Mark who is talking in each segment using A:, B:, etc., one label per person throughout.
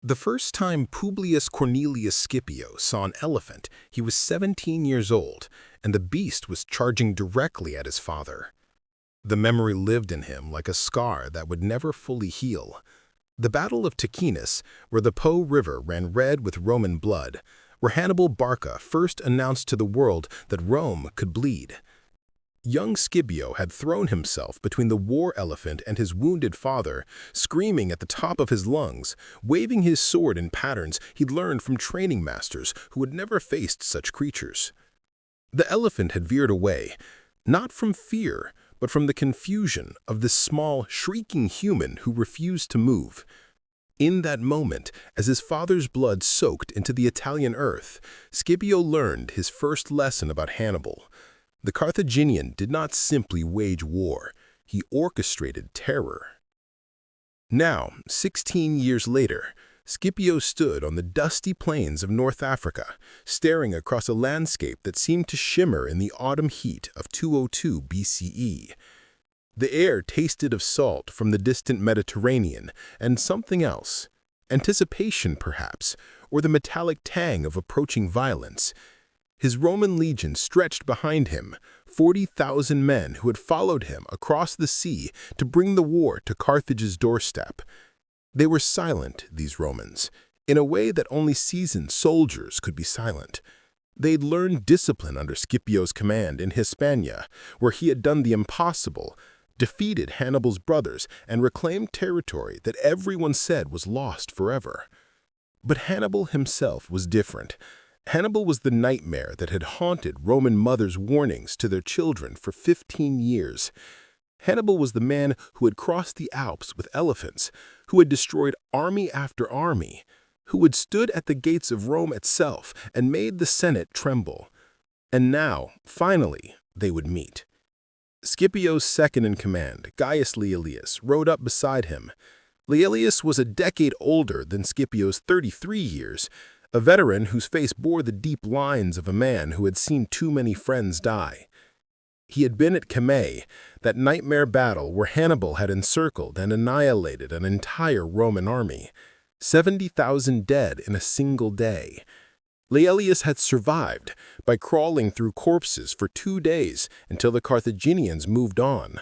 A: The first time Publius Cornelius Scipio saw an elephant, he was 17 years old, and the beast was charging directly at his father. The memory lived in him like a scar that would never fully heal. The Battle of Ticinus, where the Po River ran red with Roman blood, where Hannibal Barca first announced to the world that Rome could bleed. Young Scipio had thrown himself between the war elephant and his wounded father, screaming at the top of his lungs, waving his sword in patterns he'd learned from training masters who had never faced such creatures. The elephant had veered away, not from fear, but from the confusion of this small, shrieking human who refused to move. In that moment, as his father's blood soaked into the Italian earth, Scipio learned his first lesson about Hannibal. The Carthaginian did not simply wage war, he orchestrated terror. Now, 16 years later, Scipio stood on the dusty plains of North Africa, staring across a landscape that seemed to shimmer in the autumn heat of 202 BCE. The air tasted of salt from the distant Mediterranean and something else, anticipation perhaps, or the metallic tang of approaching violence. His Roman legion stretched behind him, 40,000 men who had followed him across the sea to bring the war to Carthage's doorstep. They were silent, these Romans, in a way that only seasoned soldiers could be silent. They'd learned discipline under Scipio's command in Hispania, where he had done the impossible, defeated Hannibal's brothers, and reclaimed territory that everyone said was lost forever. But Hannibal himself was different. Hannibal was the nightmare that had haunted Roman mothers' warnings to their children for 15 years. Hannibal was the man who had crossed the Alps with elephants, who had destroyed army after army, who had stood at the gates of Rome itself and made the Senate tremble. And now, finally, they would meet. Scipio's second-in-command, Gaius Laelius, rode up beside him. Laelius was a decade older than Scipio's 33 years, a veteran whose face bore the deep lines of a man who had seen too many friends die. He had been at Cumae, that nightmare battle where Hannibal had encircled and annihilated an entire Roman army, 70,000 dead in a single day. Laelius had survived by crawling through corpses for 2 days until the Carthaginians moved on.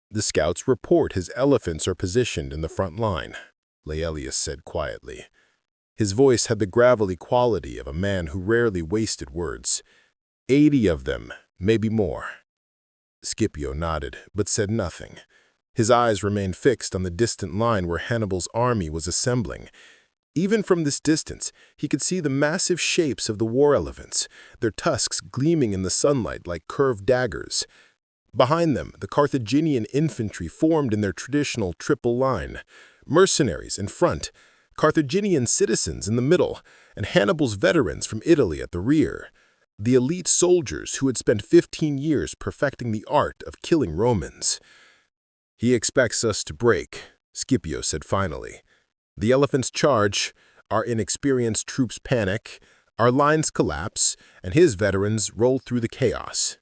A: "The scouts report his elephants are positioned in the front line," Laelius said quietly. His voice had the gravelly quality of a man who rarely wasted words. 80 of them, maybe more. Scipio nodded, but said nothing. His eyes remained fixed on the distant line where Hannibal's army was assembling. Even from this distance, he could see the massive shapes of the war elephants, their tusks gleaming in the sunlight like curved daggers. Behind them, the Carthaginian infantry formed in their traditional triple line, mercenaries in front, Carthaginian citizens in the middle, and Hannibal's veterans from Italy at the rear, the elite soldiers who had spent 15 years perfecting the art of killing Romans. "He expects us to break," Scipio said finally. "The elephants charge, our inexperienced troops panic, our lines collapse, and his veterans roll through the chaos."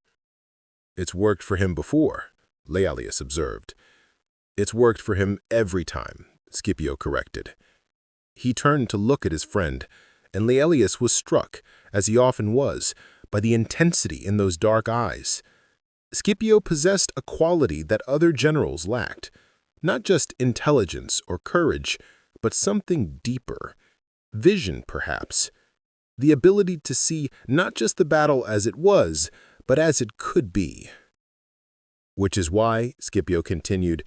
A: "It's worked for him before," Laelius observed. "It's worked for him every time," Scipio corrected. He turned to look at his friend, and Laelius was struck, as he often was, by the intensity in those dark eyes. Scipio possessed a quality that other generals lacked, not just intelligence or courage, but something deeper, vision perhaps, the ability to see not just the battle as it was, but as it could be. "Which is why," Scipio continued,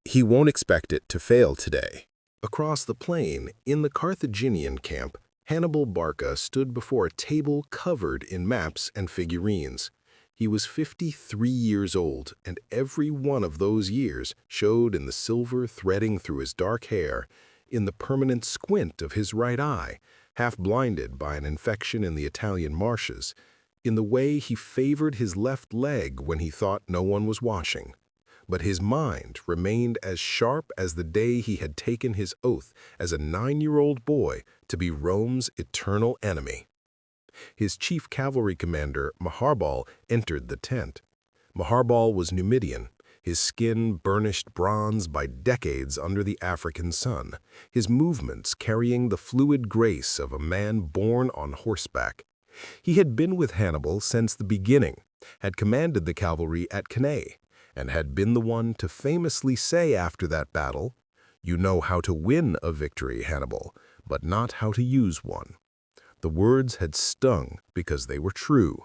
A: "he won't expect it to fail today." Across the plain, in the Carthaginian camp, Hannibal Barca stood before a table covered in maps and figurines. He was 53 years old, and every one of those years showed in the silver threading through his dark hair, in the permanent squint of his right eye, half blinded by an infection in the Italian marshes, in the way he favored his left leg when he thought no one was watching. But his mind remained as sharp as the day he had taken his oath as a 9-year-old boy to be Rome's eternal enemy. His chief cavalry commander, Hannibal, entered the tent. Hannibal was Numidian. his skin burnished bronze by decades under the African sun, his movements carrying the fluid grace of a man born on horseback. He had been with Hannibal since the beginning, had commanded the cavalry at Cannae, and had been the one to famously say after that battle, "You know how to win a victory, Hannibal, but not how to use one." The words had stung because they were true.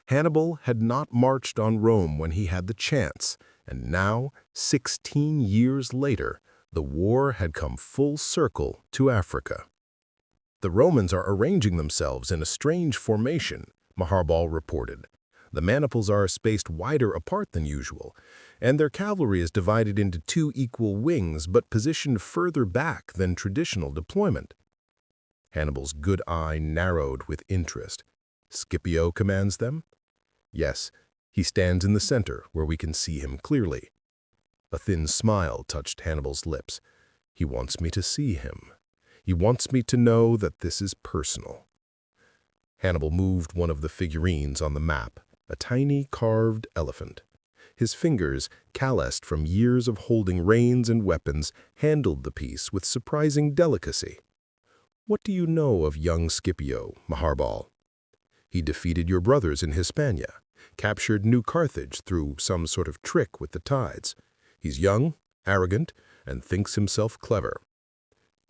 A: Hannibal had not marched on Rome when he had the chance, and now, 16 years later, the war had come full circle to Africa. "The Romans are arranging themselves in a strange formation," Hannibal reported. "The maniples are spaced wider apart than usual, and their cavalry is divided into 2 equal wings but positioned further back than traditional deployment." Hannibal's good eye narrowed with interest. "Scipio commands them?" "Yes, he stands in the center where we can see him clearly." A thin smile touched Hannibal's lips. "He wants me to see him. He wants me to know that this is personal." Hannibal moved one of the figurines on the map, a tiny carved elephant. His fingers, calloused from years of holding reins and weapons, handled the piece with surprising delicacy. "What do you know of young Scipio, Hannibal?" "He defeated your brothers in Hispania, captured New Carthage through some sort of trick with the tides. He's young, arrogant, and thinks himself clever."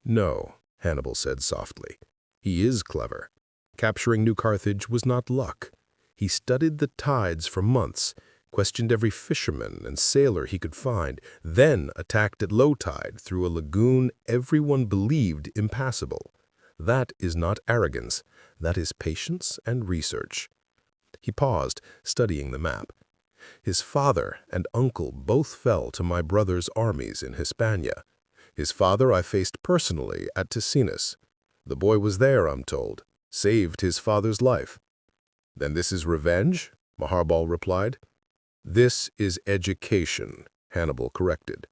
A: "No," Hannibal said softly. "He is clever. Capturing New Carthage was not luck. He studied the tides for months, questioned every fisherman and sailor he could find, then attacked at low tide through a lagoon everyone believed impassable. That is not arrogance. That is patience and research." He paused, studying the map. "His father and uncle both fell to my brother's armies in Hispania. His father I faced personally at Ticinus. The boy was there, I'm told. Saved his father's life." "Then this is revenge?" Hannibal replied. "This is education," Hannibal corrected.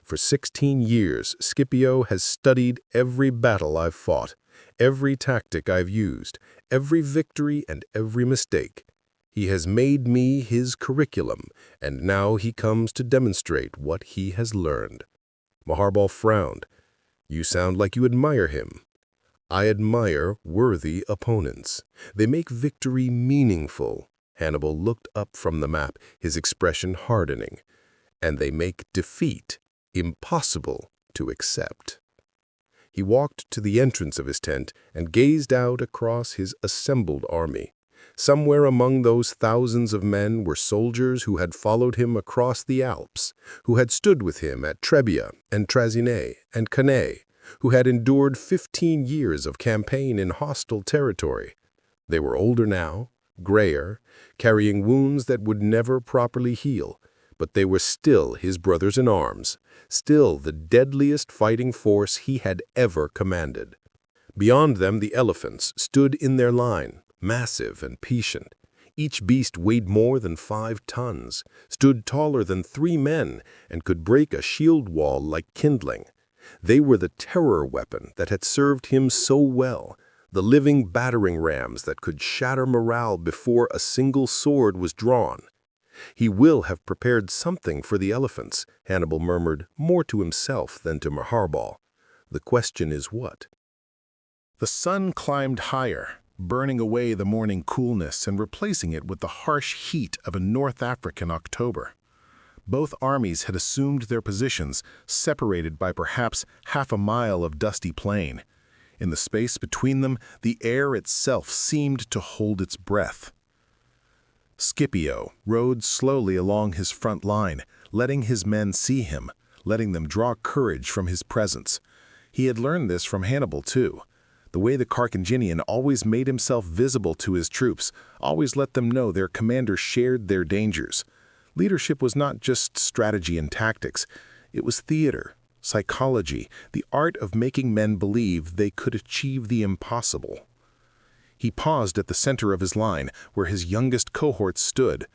A: "For 16 years, Scipio has studied every battle I've fought, every tactic I've used, every victory and every mistake. He has made me his curriculum, and now he comes to demonstrate what he has learned." Hannibal frowned. "You sound like you admire him." "I admire worthy opponents. They make victory meaningful." Hannibal looked up from the map, his expression hardening. "And they make defeat impossible to accept." He walked to the entrance of his tent and gazed out across his assembled army. Somewhere among those thousands of men were soldiers who had followed him across the Alps, who had stood with him at Trebia and Trasimene and Cannae, who had endured 15 years of campaign in hostile territory. They were older now, grayer, carrying wounds that would never properly heal, but they were still his brothers in arms, still the deadliest fighting force he had ever commanded. Beyond them the elephants stood in their line, massive and patient. Each beast weighed more than 5 tons, stood taller than 3 men, and could break a shield wall like kindling. They were the terror weapon that had served him so well, the living battering rams that could shatter morale before a single sword was drawn. "He will have prepared something for the elephants," Hannibal murmured, more to himself than to Hannibal. "The question is what?" The sun climbed higher, burning away the morning coolness and replacing it with the harsh heat of a North African October. Both armies had assumed their positions, separated by perhaps half a mile of dusty plain. In the space between them, the air itself seemed to hold its breath. Scipio rode slowly along his front line, letting his men see him, letting them draw courage from his presence. He had learned this from Hannibal, too. The way the Carthaginian always made himself visible to his troops, always let them know their commander shared their dangers. Leadership was not just strategy and tactics. It was theater, psychology, the art of making men believe they could achieve the impossible. He paused at the center of his line, where his youngest cohorts stood.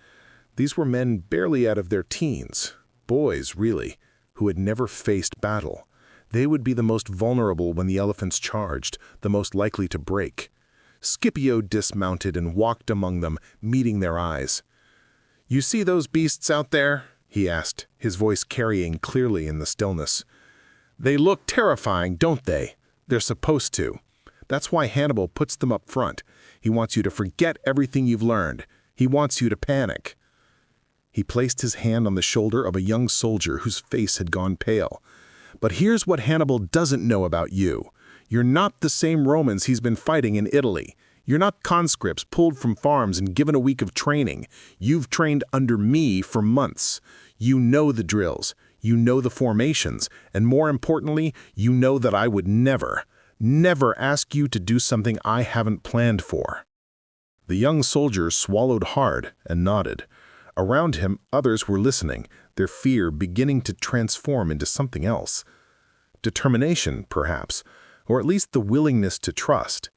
A: These were men barely out of their teens, boys really, who had never faced battle. They would be the most vulnerable when the elephants charged, the most likely to break. Scipio dismounted and walked among them, meeting their eyes. "You see those beasts out there?" he asked, his voice carrying clearly in the stillness. They look terrifying, don't they? They're supposed to. That's why Hannibal puts them up front. He wants you to forget everything you've learned. He wants you to panic. He placed his hand on the shoulder of a young soldier whose face had gone pale. But here's what Hannibal doesn't know about you. You're not the same Romans he's been fighting in Italy. You're not conscripts pulled from farms and given a week of training. You've trained under me for months. You know the drills. You know the formations. And more importantly, you know that I would never ask you to do something I haven't planned for. The young soldier swallowed hard and nodded. Around him, others were listening, their fear beginning to transform into something else. Determination, perhaps, or at least the willingness to trust.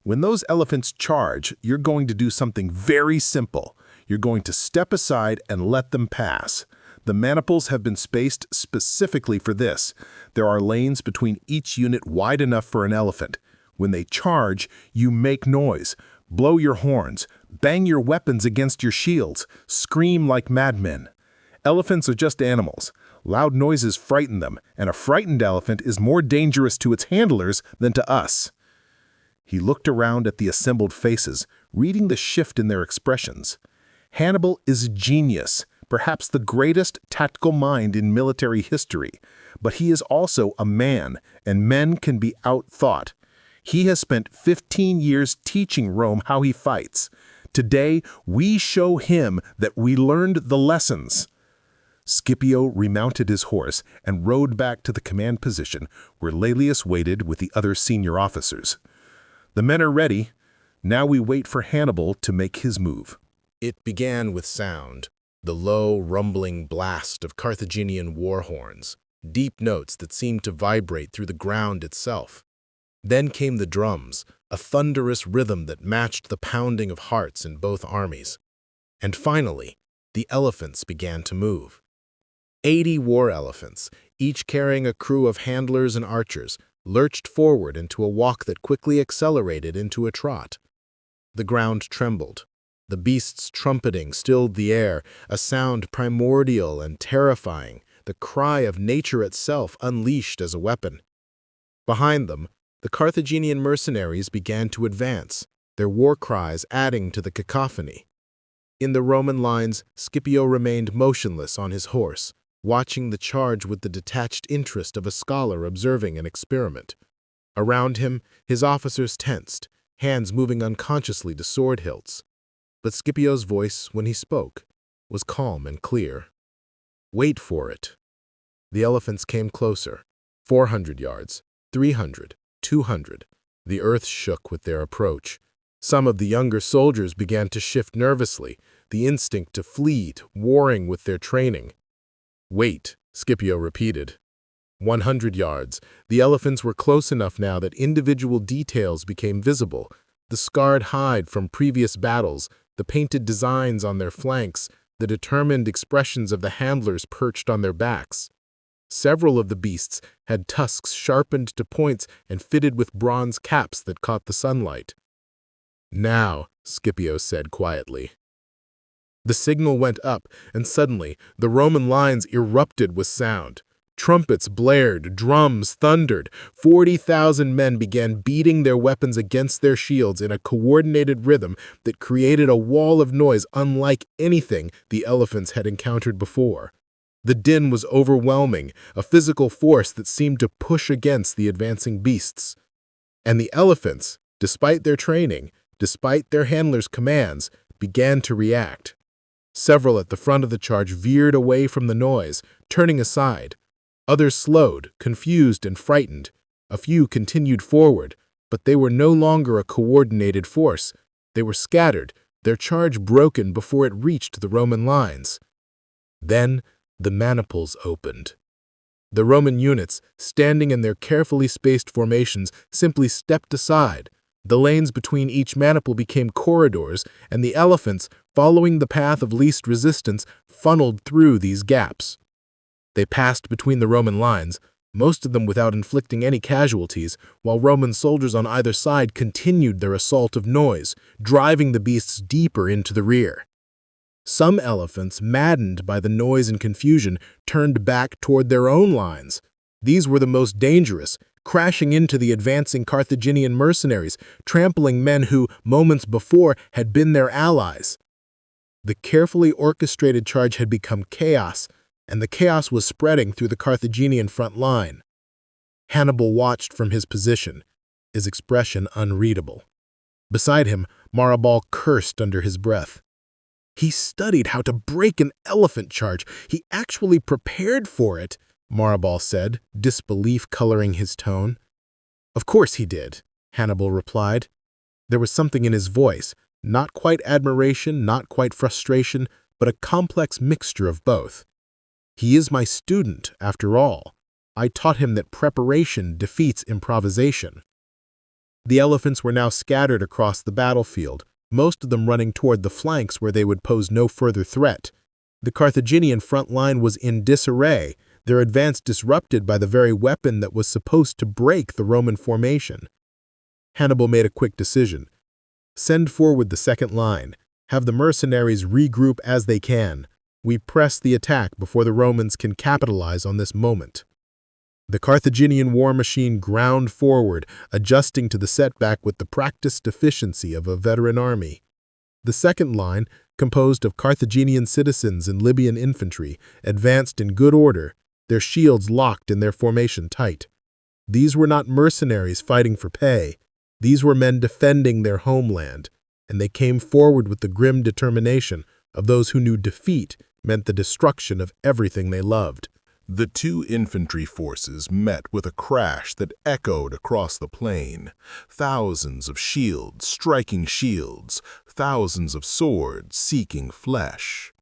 A: When those elephants charge, you're going to do something very simple. You're going to step aside and let them pass. The maniples have been spaced specifically for this. There are lanes between each unit wide enough for an elephant. When they charge, you make noise, blow your horns, bang your weapons against your shields, scream like madmen. Elephants are just animals. Loud noises frighten them, and a frightened elephant is more dangerous to its handlers than to us. He looked around at the assembled faces, reading the shift in their expressions. Hannibal is a genius, perhaps the greatest tactical mind in military history, but he is also a man, and men can be outthought. He has spent 15 years teaching Rome how he fights. Today, we show him that we learned the lessons. Scipio remounted his horse and rode back to the command position where Laelius waited with the other senior officers. The men are ready. Now we wait for Hannibal to make his move. It began with sound, the low, rumbling blast of Carthaginian war horns, deep notes that seemed to vibrate through the ground itself. Then came the drums, a thunderous rhythm that matched the pounding of hearts in both armies. And finally, the elephants began to move. 80 war elephants, each carrying a crew of handlers and archers, lurched forward into a walk that quickly accelerated into a trot. The ground trembled. The beasts trumpeting stilled the air, a sound primordial and terrifying, the cry of nature itself unleashed as a weapon. Behind them, the Carthaginian mercenaries began to advance, their war cries adding to the cacophony. In the Roman lines, Scipio remained motionless on his horse, watching the charge with the detached interest of a scholar observing an experiment. Around him, his officers tensed, hands moving unconsciously to sword hilts. But Scipio's voice, when he spoke, was calm and clear. Wait for it. The elephants came closer, 400 yards, 300, 200. The earth shook with their approach. Some of the younger soldiers began to shift nervously, the instinct to flee, warring with their training. Wait, Scipio repeated. 100 yards. The elephants were close enough now that individual details became visible. The scarred hide from previous battles, the painted designs on their flanks, the determined expressions of the handlers perched on their backs. Several of the beasts had tusks sharpened to points and fitted with bronze caps that caught the sunlight. Now, Scipio said quietly. The signal went up, and suddenly the Roman lines erupted with sound. Trumpets blared, drums thundered. 40,000 men began beating their weapons against their shields in a coordinated rhythm that created a wall of noise unlike anything the elephants had encountered before. The din was overwhelming, a physical force that seemed to push against the advancing beasts. And the elephants, despite their training, despite their handlers' commands, began to react. Several at the front of the charge veered away from the noise, turning aside. Others slowed, confused and frightened. A few continued forward, but they were no longer a coordinated force. They were scattered, their charge broken before it reached the Roman lines. Then the maniples opened. The Roman units, standing in their carefully spaced formations, simply stepped aside. The lanes between each maniple became corridors, and the elephants, following the path of least resistance, funneled through these gaps. They passed between the Roman lines, most of them without inflicting any casualties, while Roman soldiers on either side continued their assault of noise, driving the beasts deeper into the rear.
B: Some elephants, maddened by the noise and confusion, turned back toward their own lines. These were the most dangerous, crashing into the advancing Carthaginian mercenaries, trampling men who, moments before, had been their allies. The carefully orchestrated charge had become chaos, and the chaos was spreading through the Carthaginian front line. Hannibal watched from his position, his expression unreadable. Beside him, Marabal cursed under his breath. He studied how to break an elephant charge. He actually prepared for it, Marabal said, disbelief coloring his tone. Of course he did, Hannibal replied. There was something in his voice, not quite admiration, not quite frustration, but a complex mixture of both. He is my student, after all. I taught him that preparation defeats improvisation. The elephants were now scattered across the battlefield, most of them running toward the flanks where they would pose no further threat. The Carthaginian front line was in disarray, their advance disrupted by the very weapon that was supposed to break the Roman formation. Hannibal made a quick decision. Send forward the second line. Have the mercenaries regroup as they can. We press the attack before the Romans can capitalize on this moment. The Carthaginian war machine ground forward, adjusting to the setback with the practiced efficiency of a veteran army. The second line, composed of Carthaginian citizens and Libyan infantry, advanced in good order, their shields locked in their formation tight. These were not mercenaries fighting for pay. These were men defending their homeland, and they came forward with the grim determination of those who knew defeat meant the destruction of everything they loved.
A: The two infantry forces met with a crash that echoed across the plain. Thousands of shields striking shields, thousands of swords seeking flesh.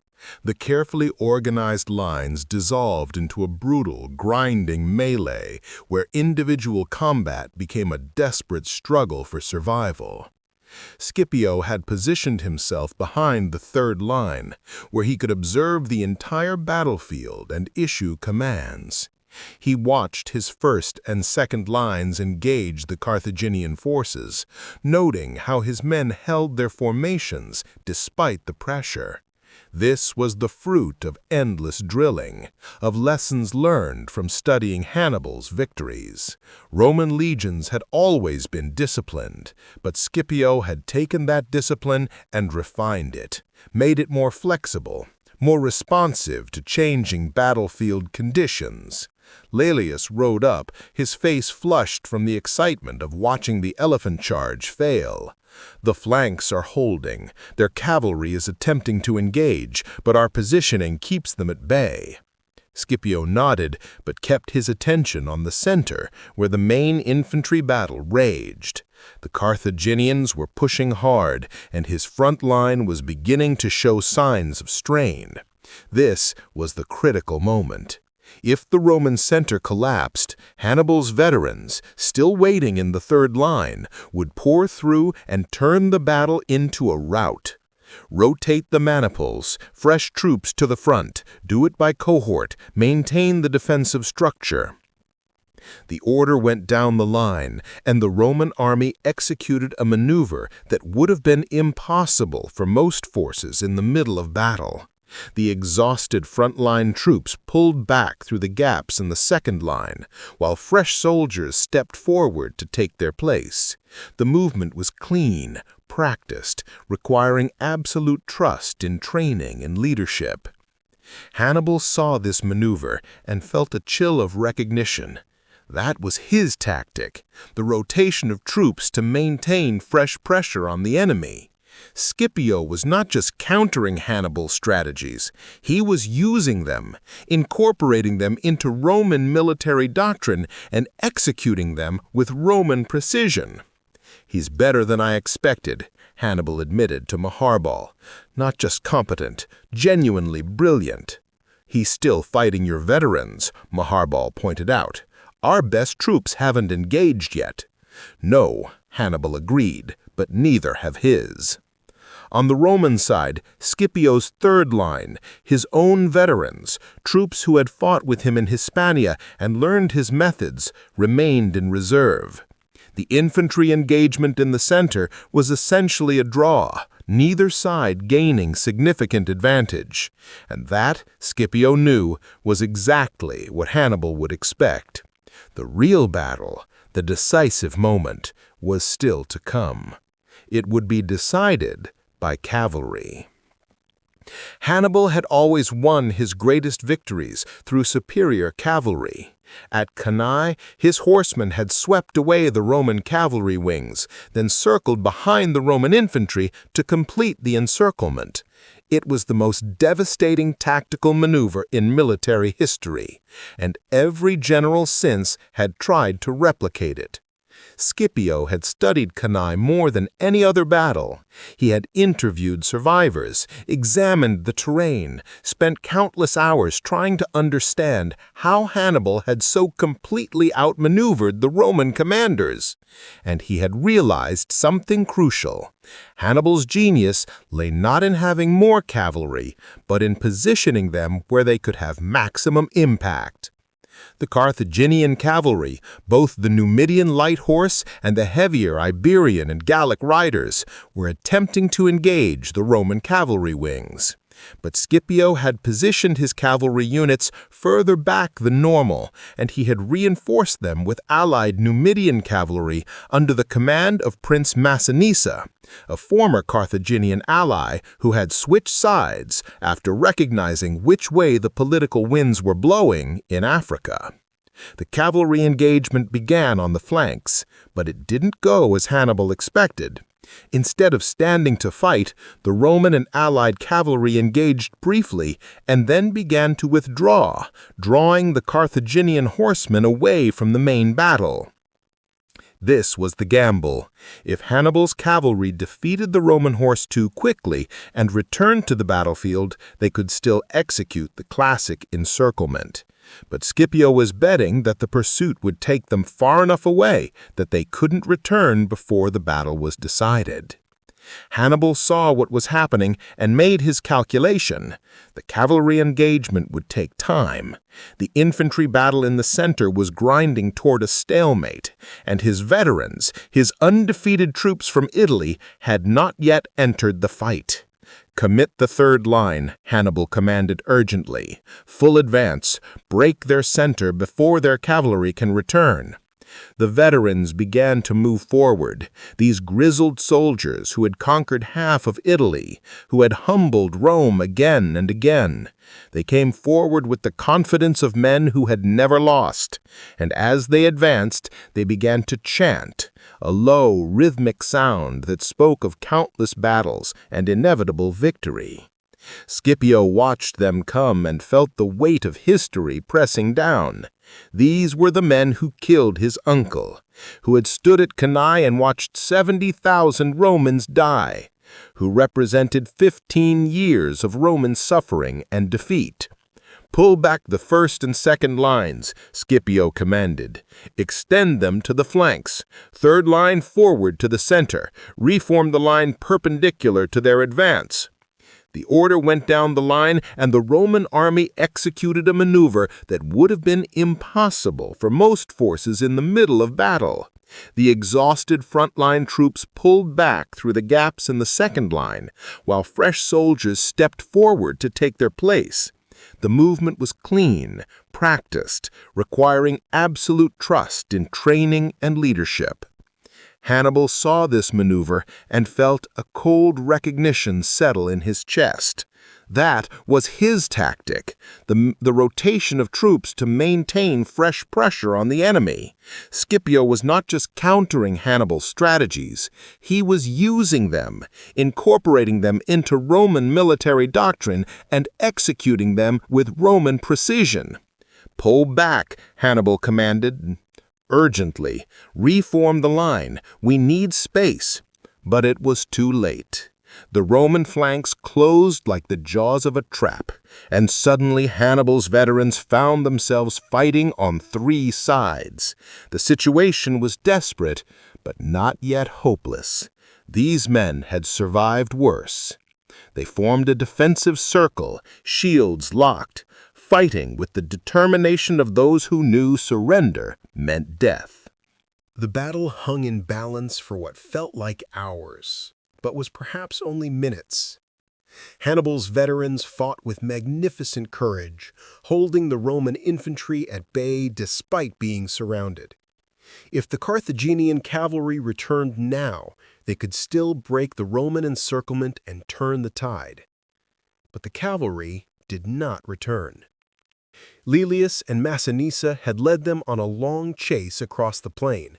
A: The carefully organized lines dissolved into a brutal, grinding melee where individual combat became a desperate struggle for survival. Scipio had positioned himself behind the third line, where he could observe the entire battlefield and issue commands. He watched his first and second lines engage the Carthaginian forces, noting how his men held their formations despite the pressure. This was the fruit of endless drilling, of lessons learned from studying Hannibal's victories. Roman legions had always been disciplined, but Scipio had taken that discipline and refined it, made it more flexible, more responsive to changing battlefield conditions. Laelius rode up, his face flushed from the excitement of watching the elephant charge fail. The flanks are holding, their cavalry is attempting to engage, but our positioning keeps them at bay. Scipio nodded, but kept his attention on the center, where the main infantry battle raged. The Carthaginians were pushing hard, and his front line was beginning to show signs of strain. This was the critical moment. If the Roman center collapsed, Hannibal's veterans, still waiting in the third line, would pour through and turn the battle into a rout. Rotate the maniples, fresh troops to the front, do it by cohort, maintain the defensive structure. The order went down the line, and the Roman army executed a maneuver that would have been impossible for most forces in the middle of battle. The exhausted frontline troops pulled back through the gaps in the second line, while fresh soldiers stepped forward to take their place. The movement was clean, practiced, requiring absolute trust in training and leadership. Hannibal saw this maneuver and felt a chill of recognition. That was his tactic, the rotation of troops to maintain fresh pressure on the enemy. Scipio was not just countering Hannibal's strategies, he was using them, incorporating them into Roman military doctrine and executing them with Roman precision. "He's better than I expected," Hannibal admitted to Maharbal. "Not just competent, genuinely brilliant." "He's still fighting your veterans," Maharbal pointed out. "Our best troops haven't engaged yet." "No," Hannibal agreed, "but neither have his." On the Roman side, Scipio's third line, his own veterans, troops who had fought with him in Hispania and learned his methods, remained in reserve. The infantry engagement in the center was essentially a draw, neither side gaining significant advantage. And that, Scipio knew, was exactly what Hannibal would expect. The real battle, the decisive moment, was still to come. It would be decided by cavalry. Hannibal had always won his greatest victories through superior cavalry. At Cannae, his horsemen had swept away the Roman cavalry wings, then circled behind the Roman infantry to complete the encirclement. It was the most devastating tactical maneuver in military history, and every general since had tried to replicate it. Scipio had studied Cannae more than any other battle. He had interviewed survivors, examined the terrain, spent countless hours trying to understand how Hannibal had so completely outmaneuvered the Roman commanders. And he had realized something crucial. Hannibal's genius lay not in having more cavalry, but in positioning them where they could have maximum impact. The Carthaginian cavalry, both the Numidian light horse and the heavier Iberian and Gallic riders, were attempting to engage the Roman cavalry wings. But Scipio had positioned his cavalry units further back than normal, and he had reinforced them with allied Numidian cavalry under the command of Prince Massinissa, a former Carthaginian ally who had switched sides after recognizing which way the political winds were blowing in Africa. The cavalry engagement began on the flanks, but it didn't go as Hannibal expected. Instead of standing to fight, the Roman and allied cavalry engaged briefly and then began to withdraw, drawing the Carthaginian horsemen away from the main battle. This was the gamble. If Hannibal's cavalry defeated the Roman horse too quickly and returned to the battlefield, they could still execute the classic encirclement. But Scipio was betting that the pursuit would take them far enough away that they couldn't return before the battle was decided. Hannibal saw what was happening and made his calculation. The cavalry engagement would take time. The infantry battle in the center was grinding toward a stalemate, and his veterans, his undefeated troops from Italy, had not yet entered the fight. "Commit the third line," Hannibal commanded urgently. "Full advance. Break their center before their cavalry can return." The veterans began to move forward, these grizzled soldiers who had conquered half of Italy, who had humbled Rome again and again. They came forward with the confidence of men who had never lost, and as they advanced, they began to chant, a low, rhythmic sound that spoke of countless battles and inevitable victory. Scipio watched them come and felt the weight of history pressing down. These were the men who killed his uncle, who had stood at Cannae and watched 70,000 Romans die, who represented 15 years of Roman suffering and defeat. "Pull back the first and second lines," Scipio commanded. "Extend them to the flanks. Third line forward to the center. Reform the line perpendicular to their advance." The order went down the line, and the Roman army executed a maneuver that would have been impossible for most forces in the middle of battle. The exhausted frontline troops pulled back through the gaps in the second line, while fresh soldiers stepped forward to take their place. The movement was clean, practiced, requiring absolute trust in training and leadership. Hannibal saw this maneuver and felt a cold recognition settle in his chest. That was his tactic, the rotation of troops to maintain fresh pressure on the enemy. Scipio was not just countering Hannibal's strategies, he was using them, incorporating them into Roman military doctrine and executing them with Roman precision. "Pull back," Hannibal commanded. Urgently, "Reform the line. We need space." But it was too late. The Roman flanks closed like the jaws of a trap, and suddenly Hannibal's veterans found themselves fighting on three sides. The situation was desperate, but not yet hopeless. These men had survived worse. They formed a defensive circle, shields locked, fighting with the determination of those who knew surrender meant death. The battle hung in balance for what felt like hours, but was perhaps only minutes. Hannibal's veterans fought with magnificent courage, holding the Roman infantry at bay despite being surrounded. If the Carthaginian cavalry returned now, they could still break the Roman encirclement and turn the tide. But the cavalry did not return. Lelius and Massinissa had led them on a long chase across the plain,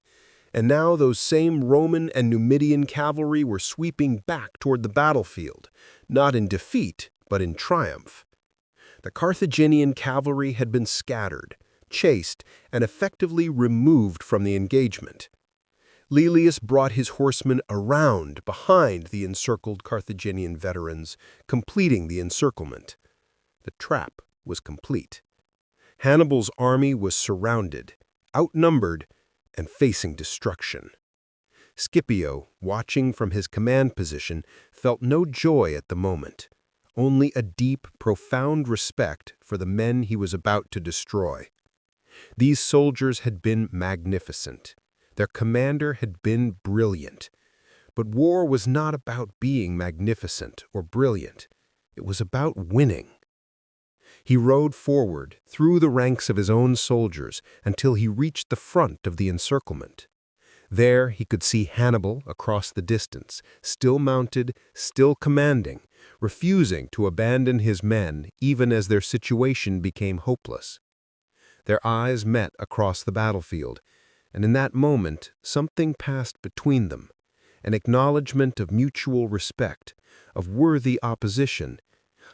A: and now those same Roman and Numidian cavalry were sweeping back toward the battlefield, not in defeat, but in triumph. The Carthaginian cavalry had been scattered, chased, and effectively removed from the engagement. Lelius brought his horsemen around behind the encircled Carthaginian veterans, completing the encirclement. The trap was complete. Hannibal's army was surrounded, outnumbered, and facing destruction. Scipio, watching from his command position, felt no joy at the moment, only a deep, profound respect for the men he was about to destroy. These soldiers had been magnificent. Their commander had been brilliant. But war was not about being magnificent or brilliant. It was about winning. He rode forward through the ranks of his own soldiers until he reached the front of the encirclement. There he could see Hannibal across the distance, still mounted, still commanding, refusing to abandon his men even as their situation became hopeless. Their eyes met across the battlefield, and in that moment something passed between them, an acknowledgement of mutual respect, of worthy opposition,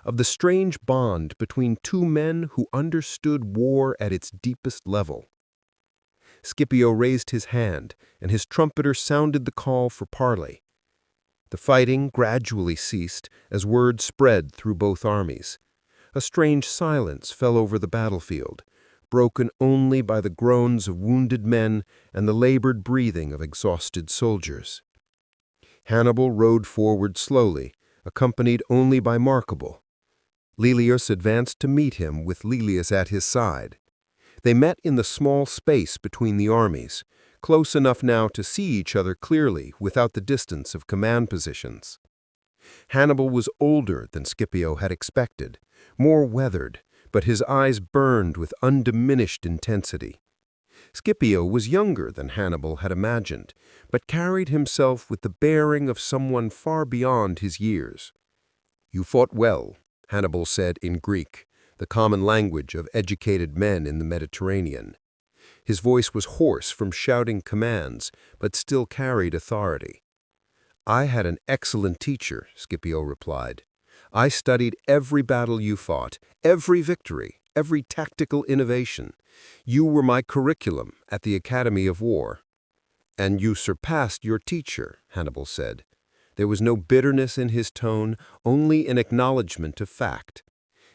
A: of the strange bond between two men who understood war at its deepest level. Scipio raised his hand, and his trumpeter sounded the call for parley. The fighting gradually ceased as word spread through both armies. A strange silence fell over the battlefield, broken only by the groans of wounded men and the labored breathing of exhausted soldiers. Hannibal rode forward slowly, accompanied only by Markable. Lelius advanced to meet him with Lelius at his side. They met in the small space between the armies, close enough now to see each other clearly without the distance of command positions. Hannibal was older than Scipio had expected, more weathered, but his eyes burned with undiminished intensity. Scipio was younger than Hannibal had imagined, but carried himself with the bearing of someone far beyond his years. "You fought well," Hannibal said in Greek, the common language of educated men in the Mediterranean. His voice was hoarse from shouting commands, but still carried authority. "I had an excellent teacher," Scipio replied. "I studied every battle you fought, every victory, every tactical innovation. You were my curriculum at the Academy of War." "And you surpassed your teacher," Hannibal said. There was no bitterness in his tone, only an acknowledgement of fact.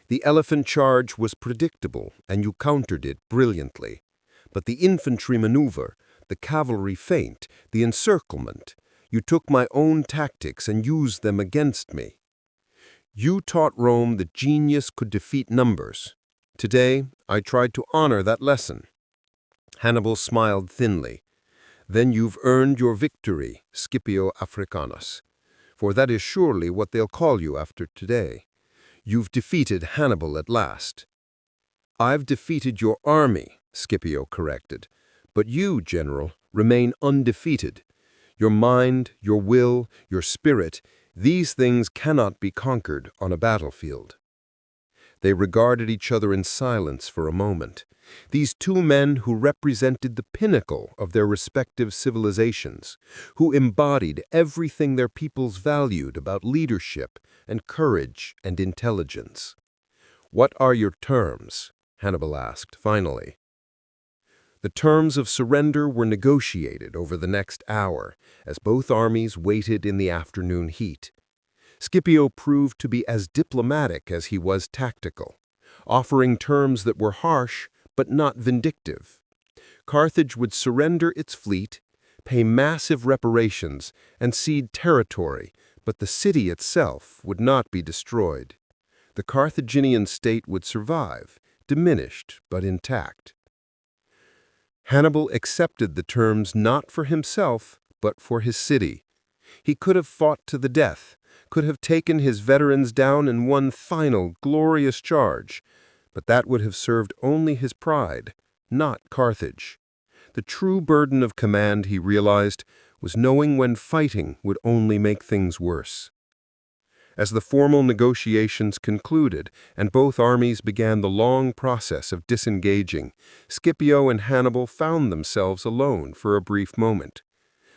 A: "The elephant charge was predictable, and you countered it brilliantly. But the infantry maneuver, the cavalry feint, the encirclement, you took my own tactics and used them against me. You taught Rome that genius could defeat numbers. Today, I tried to honor that lesson." Hannibal smiled thinly. "Then you've earned your victory, Scipio Africanus. For that is surely what they'll call you after today. You've defeated Hannibal at last." "I've defeated your army," Scipio corrected. "But you, General, remain undefeated. Your mind, your will, your spirit, these things cannot be conquered on a battlefield." They regarded each other in silence for a moment. These two men who represented the pinnacle of their respective civilizations, who embodied everything their peoples valued about leadership and courage and intelligence. "What are your terms?" Hannibal asked, finally. The terms of surrender were negotiated over the next hour, as both armies waited in the afternoon heat. Scipio proved to be as diplomatic as he was tactical, offering terms that were harsh but not vindictive. Carthage would surrender its fleet, pay massive reparations, and cede territory, but the city itself would not be destroyed. The Carthaginian state would survive, diminished but intact.
C: Hannibal accepted the terms not for himself, but for his city. He could have fought to the death, could have taken his veterans down in one final, glorious charge, but that would have served only his pride, not Carthage. The true burden of command, he realized, was knowing when fighting would only make things worse. As the formal negotiations concluded and both armies began the long process of disengaging, Scipio and Hannibal found themselves alone for a brief moment.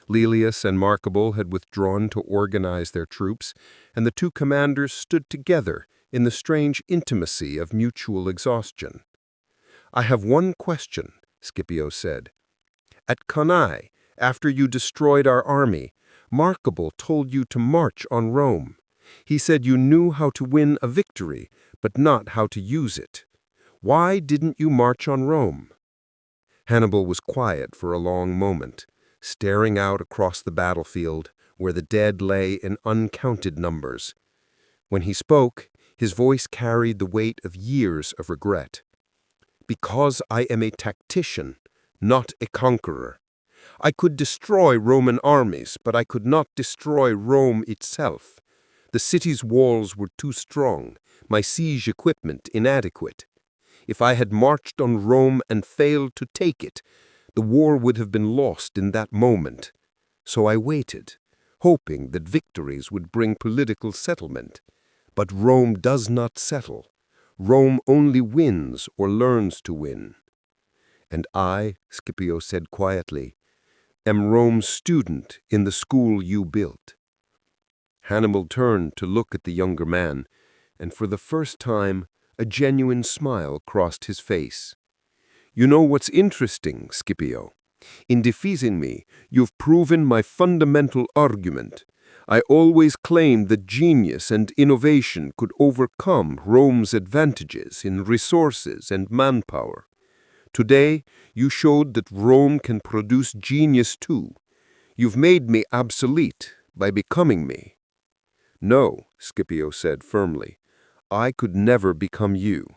C: Laelius and Marcable had withdrawn to organize their troops, and the two commanders stood together in the strange intimacy of mutual exhaustion. "I have one question," Scipio said. "At Cannae, after you destroyed our army, Marcable told you to march on Rome. He said you knew how to win a victory, but not how to use it. Why didn't you march on Rome?" Hannibal was quiet for a long moment, staring out across the battlefield where the dead lay in uncounted numbers. When he spoke, his voice carried the weight of years of regret. "Because I am a tactician, not a conqueror. I could destroy Roman armies, but I could not destroy Rome itself. The city's walls were too strong, my siege equipment inadequate. If I had marched on Rome and failed to take it, the war would have been lost in that moment. So I waited, hoping that victories would bring political settlement. But Rome does not settle. Rome only wins or learns to win. And I," Scipio said quietly, "am Rome's student in the school you built." Hannibal turned to look at the younger man, and for the first time, a genuine smile crossed his face. "You know what's interesting, Scipio? In defeating me, you've proven my fundamental argument. I always claimed that genius and innovation could overcome Rome's advantages in resources and manpower. Today, you showed that Rome can produce genius too. You've made me obsolete by becoming me." "No," Scipio said firmly, "I could never become you.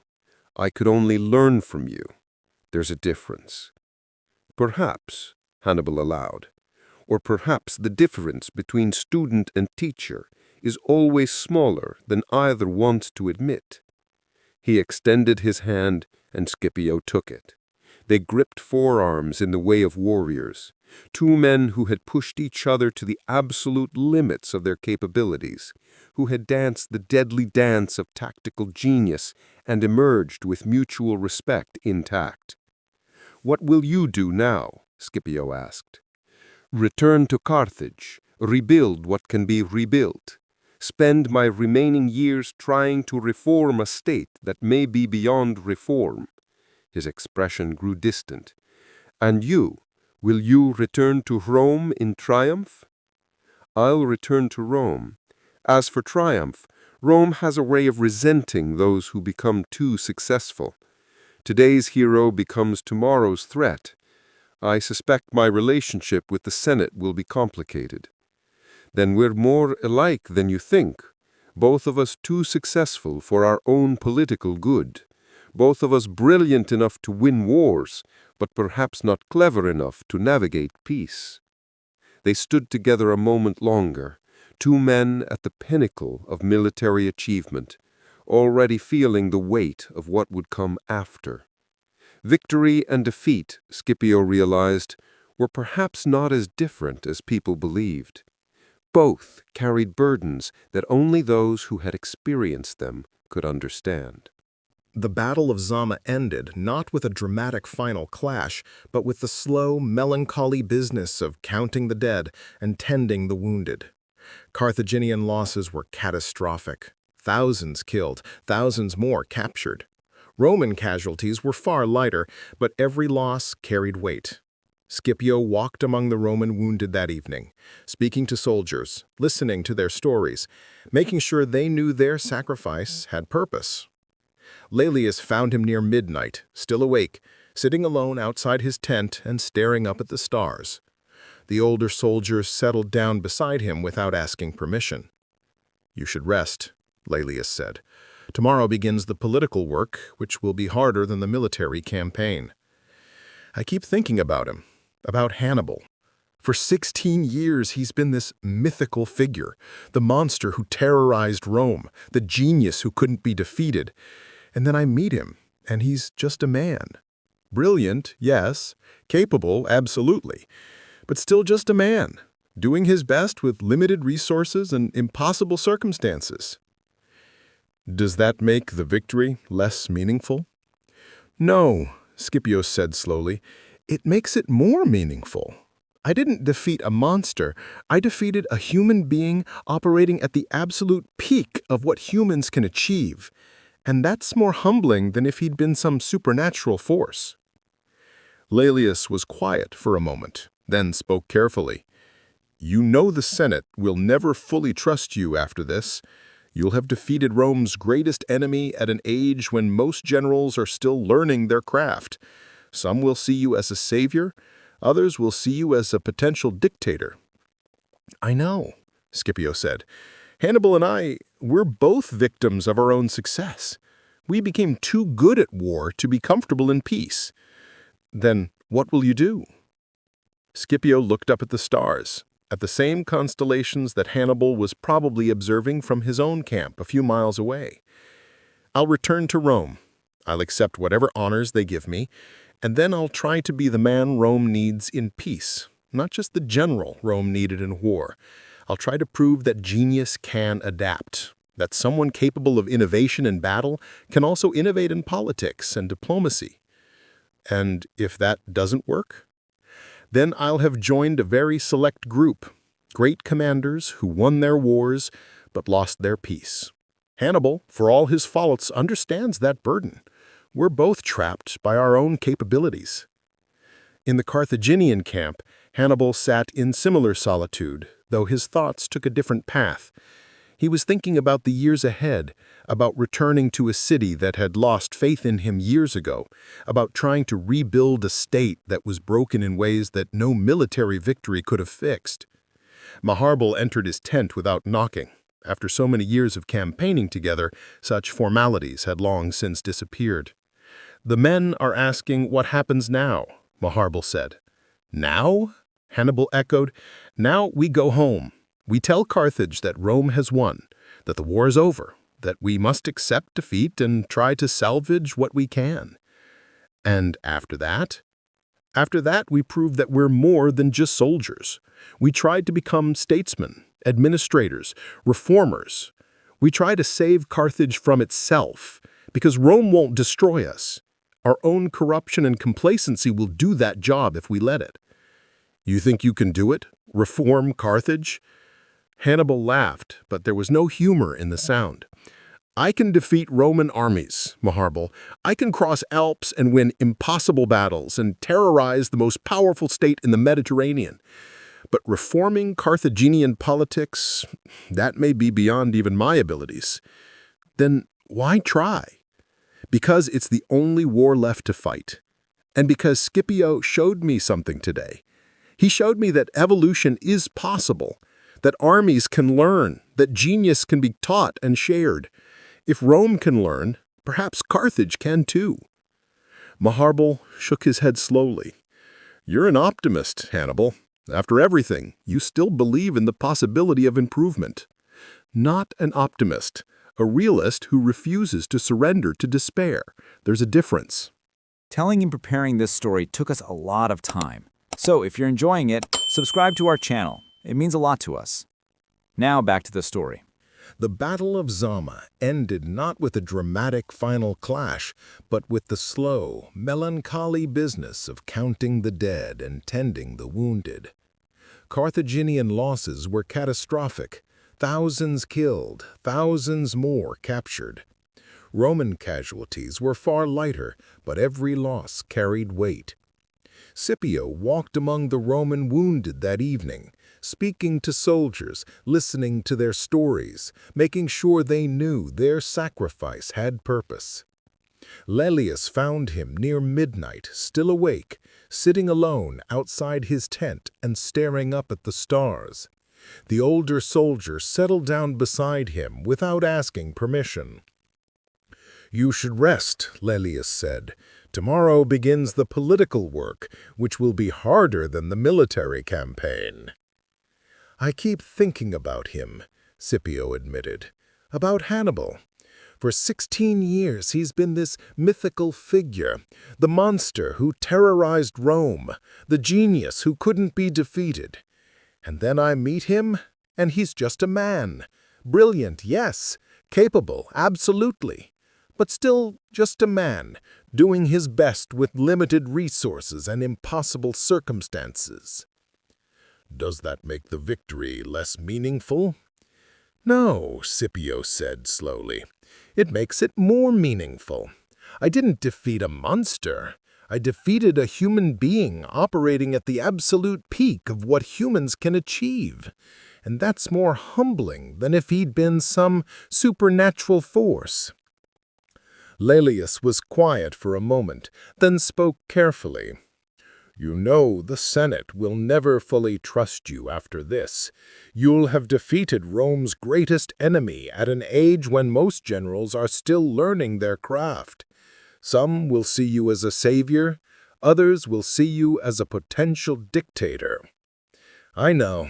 C: I could only learn from you. There's a difference." "Perhaps," Hannibal allowed, "or perhaps the difference between student and teacher is always smaller than either wants to admit." He extended his hand, and Scipio took it. They gripped forearms in the way of warriors, two men who had pushed each other to the absolute limits of their capabilities, who had danced the deadly dance of tactical genius and emerged with mutual respect intact. "What will you do now?" Scipio asked. "Return to Carthage, rebuild what can be rebuilt, spend my remaining years trying to reform a state that may be beyond reform." His expression grew distant. "And you, will you return to Rome in triumph?" "I'll return to Rome. As for triumph, Rome has a way of resenting those who become too successful. Today's hero becomes tomorrow's threat. I suspect my relationship with the Senate will be complicated." "Then we're more alike than you think. Both of us too successful for our own political good. Both of us brilliant enough to win wars, but perhaps not clever enough to navigate peace." They stood together a moment longer, two men at the pinnacle of military achievement, already feeling the weight of what would come after. Victory and defeat, Scipio realized, were perhaps not as different as people believed. Both carried burdens that only those who had experienced them could understand.
A: The Battle of Zama ended not with a dramatic final clash, but with the slow, melancholy business of counting the dead and tending the wounded. Carthaginian losses were catastrophic. Thousands killed, thousands more captured. Roman casualties were far lighter, but every loss carried weight. Scipio walked among the Roman wounded that evening, speaking to soldiers, listening to their stories, making sure they knew their sacrifice had purpose. Laelius found him near midnight, still awake, sitting alone outside his tent and staring up at the stars. The older soldiers settled down beside him without asking permission. "You should rest," Laelius said. "Tomorrow begins the political work, which will be harder than the military campaign." I keep thinking about him, about Hannibal. For 16 years, he's been this mythical figure, the monster who terrorized Rome, the genius who couldn't be defeated. And then I meet him, and he's just a man. Brilliant, yes. Capable, absolutely. But still just a man, doing his best with limited resources and impossible circumstances. Does that make the victory less meaningful? No, Scipio said slowly. It makes it more meaningful. I didn't defeat a monster. I defeated a human being operating at the absolute peak of what humans can achieve. And that's more humbling than if he'd been some supernatural force. Laelius was quiet for a moment, then spoke carefully. You know the Senate will never fully trust you after this. You'll have defeated Rome's greatest enemy at an age when most generals are still learning their craft. Some will see you as a savior. Others will see you as a potential dictator. I know, Scipio said. Hannibal and we're both victims of our own success. We became too good at war to be comfortable in peace. Then what will you do? Scipio looked up at the stars, at the same constellations that Hannibal was probably observing from his own camp a few miles away. I'll return to Rome. I'll accept whatever honors they give me, and then I'll try to be the man Rome needs in peace, not just the general Rome needed in war. I'll try to prove that genius can adapt, that someone capable of innovation in battle can also innovate in politics and diplomacy. And if that doesn't work, then I'll have joined a very select group, great commanders who won their wars but lost their peace. Hannibal, for all his faults, understands that burden. We're both trapped by our own capabilities. In the Carthaginian camp, Hannibal sat in similar solitude, though his thoughts took a different path. He was thinking about the years ahead, about returning to a city that had lost faith in him years ago, about trying to rebuild a state that was broken in ways that no military victory could have fixed. Maharbal entered his tent without knocking. After so many years of campaigning together, such formalities had long since disappeared. The men are asking what happens now, Maharbal said. Now? Hannibal echoed. Now we go home. We tell Carthage that Rome has won, that the war is over, that we must accept defeat and try to salvage what we can. And after that? After that, we prove that we're more than just soldiers. We tried to become statesmen, administrators, reformers. We try to save Carthage from itself, because Rome won't destroy us. Our own corruption and complacency will do that job if we let it. You think you can do it? Reform Carthage? Hannibal laughed, but there was no humor in the sound. I can defeat Roman armies, Maharbal. I can cross Alps and win impossible battles and terrorize the most powerful state in the Mediterranean. But reforming Carthaginian politics, that may be beyond even my abilities. Then why try? Because it's the only war left to fight. And because Scipio showed me something today. He showed me that evolution is possible, that armies can learn, that genius can be taught and shared. If Rome can learn, perhaps Carthage can too. Maharbal shook his head slowly. You're an optimist, Hannibal. After everything, you still believe in the possibility of improvement. Not an optimist, a realist who refuses to surrender to despair. There's a difference.
D: Telling and preparing this story took us a lot of time. So if you're enjoying it, subscribe to our channel. It means a lot to us. Now back to the story.
A: The Battle of Zama ended not with a dramatic final clash, but with the slow, melancholy business of counting the dead and tending the wounded. Carthaginian losses were catastrophic. Thousands killed, thousands more captured. Roman casualties were far lighter, but every loss carried weight. Scipio walked among the Roman wounded that evening, speaking to soldiers, listening to their stories, making sure they knew their sacrifice had purpose. Laelius found him near midnight, still awake, sitting alone outside his tent and staring up at the stars. The older soldier settled down beside him without asking permission. "You should rest," Laelius said. Tomorrow begins the political work, which will be harder than the military campaign. I keep thinking about him, Scipio admitted. About Hannibal. For 16 years he's been this mythical figure, the monster who terrorized Rome, the genius who couldn't be defeated. And then I meet him, and he's just a man. Brilliant, yes. Capable, absolutely. But still just a man, doing his best with limited resources and impossible circumstances. Does that make the victory less meaningful? No, Scipio said slowly. It makes it more meaningful. I didn't defeat a monster. I defeated a human being operating at the absolute peak of what humans can achieve. And that's more humbling than if he'd been some supernatural force. Laelius was quiet for a moment, then spoke carefully. You know the Senate will never fully trust you after this. You'll have defeated Rome's greatest enemy at an age when most generals are still learning their craft. Some will see you as a savior, others will see you as a potential dictator. I know.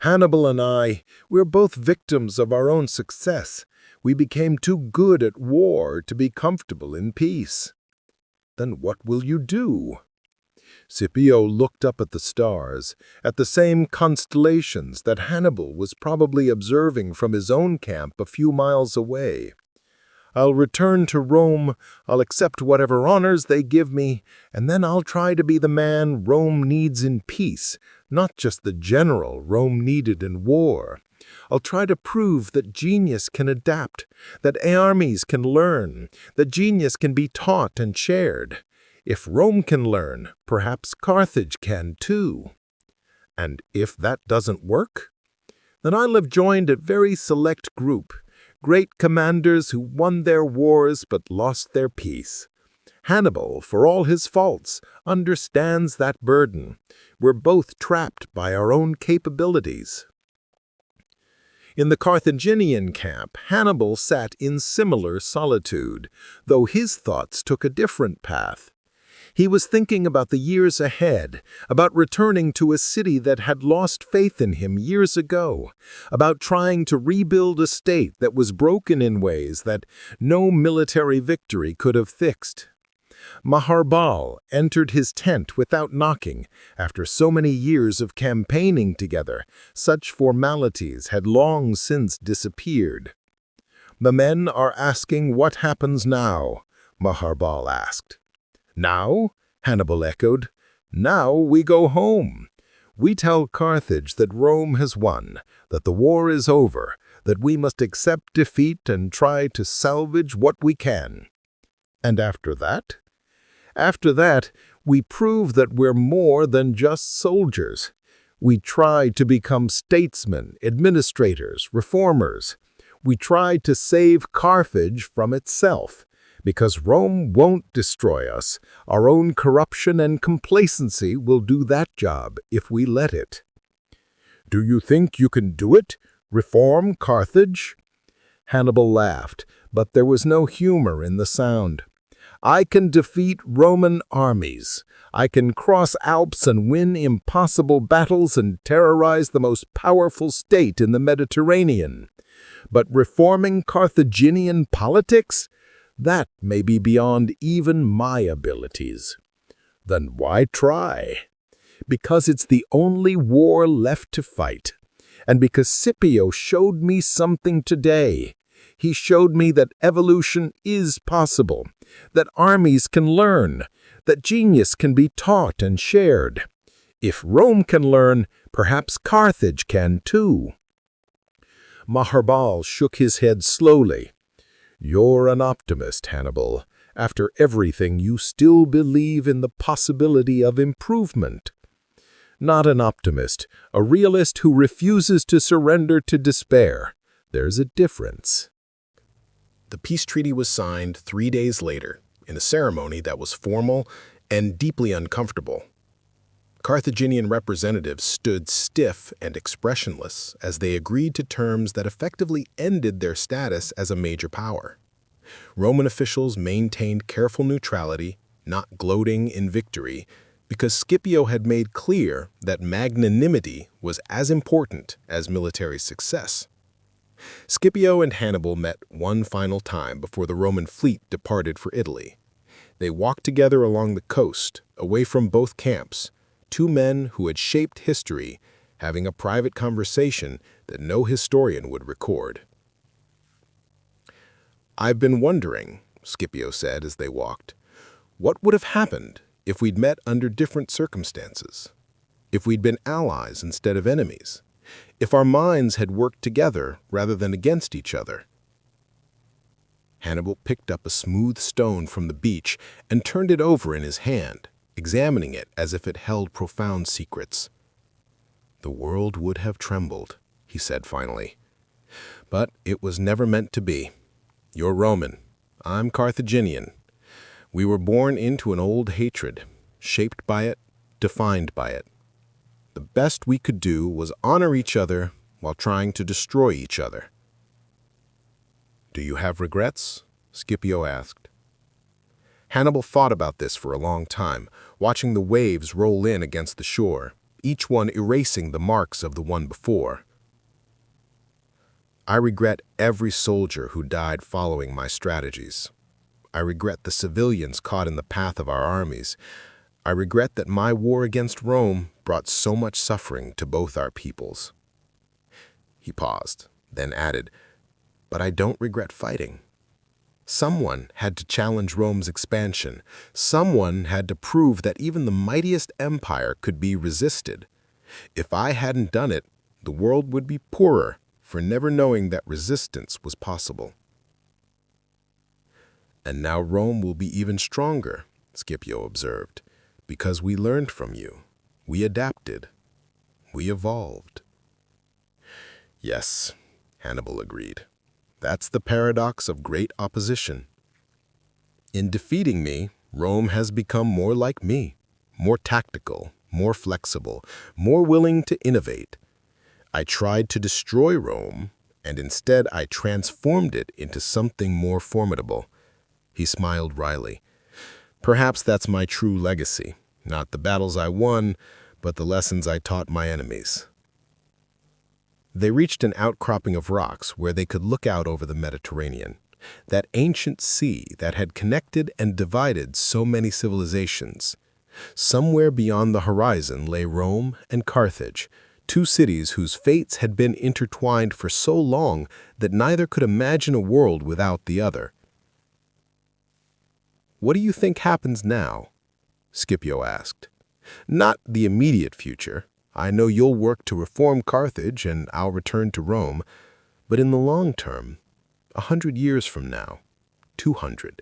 A: Hannibal and we're both victims of our own success. We became too good at war to be comfortable in peace. Then what will you do? Scipio looked up at the stars, at the same constellations that Hannibal was probably observing from his own camp a few miles away. I'll return to Rome, I'll accept whatever honors they give me, and then I'll try to be the man Rome needs in peace, not just the general Rome needed in war. I'll try to prove that genius can adapt, that armies can learn, that genius can be taught and shared. If Rome can learn, perhaps Carthage can too. And if that doesn't work, then I'll have joined a very select group, great commanders who won their wars but lost their peace. Hannibal, for all his faults, understands that burden. We're both trapped by our own capabilities. In the Carthaginian camp, Hannibal sat in similar solitude, though his thoughts took a different path. He was thinking about the years ahead, about returning to a city that had lost faith in him years ago, about trying to rebuild a state that was broken in ways that no military victory could have fixed. Maharbal entered his tent without knocking. After so many years of campaigning together, such formalities had long since disappeared. The men are asking what happens now, Maharbal asked. Now? Hannibal echoed. Now we go home. We tell Carthage that Rome has won, that the war is over, that we must accept defeat and try to salvage what we can. And after that? After that, we prove that we're more than just soldiers. We try to become statesmen, administrators, reformers. We try to save Carthage from itself. Because Rome won't destroy us, our own corruption and complacency will do that job if we let it. Do you think you can do it? Reform Carthage? Hannibal laughed, but there was no humor in the sound. I can defeat Roman armies. I can cross Alps and win impossible battles and terrorize the most powerful state in the Mediterranean. But reforming Carthaginian politics? That may be beyond even my abilities. Then why try? Because it's the only war left to fight. And because Scipio showed me something today. He showed me that evolution is possible, that armies can learn, that genius can be taught and shared. If Rome can learn, perhaps Carthage can too. Maharbal shook his head slowly. You're an optimist, Hannibal. After everything, you still believe in the possibility of improvement. Not an optimist, a realist who refuses to surrender to despair. There's a difference. The peace treaty was signed 3 days later, in a ceremony that was formal and deeply uncomfortable. Carthaginian representatives stood stiff and expressionless as they agreed to terms that effectively ended their status as a major power. Roman officials maintained careful neutrality, not gloating in victory, because Scipio had made clear that magnanimity was as important as military success. Scipio and Hannibal met one final time before the Roman fleet departed for Italy. They walked together along the coast, away from both camps, two men who had shaped history, having a private conversation that no historian would record. "I've been wondering," Scipio said as they walked, "what would have happened if we'd met under different circumstances? If we'd been allies instead of enemies? If our minds had worked together rather than against each other?" Hannibal picked up a smooth stone from the beach and turned it over in his hand, examining it as if it held profound secrets. "The world would have trembled," he said finally. "But it was never meant to be. You're Roman. I'm Carthaginian. We were born into an old hatred, shaped by it, defined by it. The best we could do was honor each other while trying to destroy each other." "Do you have regrets?" Scipio asked. Hannibal thought about this for a long time, watching the waves roll in against the shore, each one erasing the marks of the one before. "I regret every soldier who died following my strategies. I regret the civilians caught in the path of our armies. I regret that my war against Rome brought so much suffering to both our peoples." He paused, then added, "But I don't regret fighting. Someone had to challenge Rome's expansion. Someone had to prove that even the mightiest empire could be resisted. If I hadn't done it, the world would be poorer for never knowing that resistance was possible." "And now Rome will be even stronger," Scipio observed, "because we learned from you. We adapted. We evolved." "Yes," Hannibal agreed. "That's the paradox of great opposition. In defeating me, Rome has become more like me, more tactical, more flexible, more willing to innovate. I tried to destroy Rome, and instead I transformed it into something more formidable." He smiled wryly. "Perhaps that's my true legacy, not the battles I won, but the lessons I taught my enemies." They reached an outcropping of rocks where they could look out over the Mediterranean, that ancient sea that had connected and divided so many civilizations. Somewhere beyond the horizon lay Rome and Carthage, two cities whose fates had been intertwined for so long that neither could imagine a world without the other. "What do you think happens now?" Scipio asked. "Not the immediate future. I know you'll work to reform Carthage and I'll return to Rome. But in the long term, 100 years from now, 200.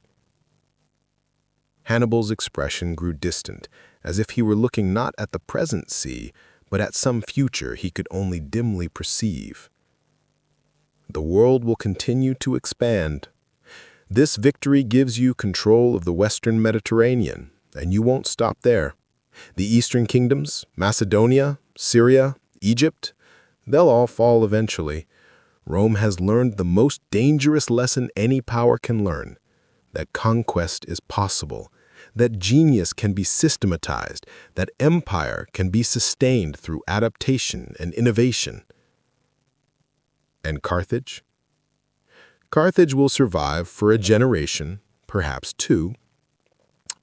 A: Hannibal's expression grew distant, as if he were looking not at the present sea, but at some future he could only dimly perceive. "The world will continue to expand. This victory gives you control of the Western Mediterranean, and you won't stop there. The Eastern kingdoms, Macedonia, Syria, Egypt, they'll all fall eventually. Rome has learned the most dangerous lesson any power can learn, that conquest is possible, that genius can be systematized, that empire can be sustained through adaptation and innovation." "And Carthage?" "Carthage will survive for a generation, perhaps two.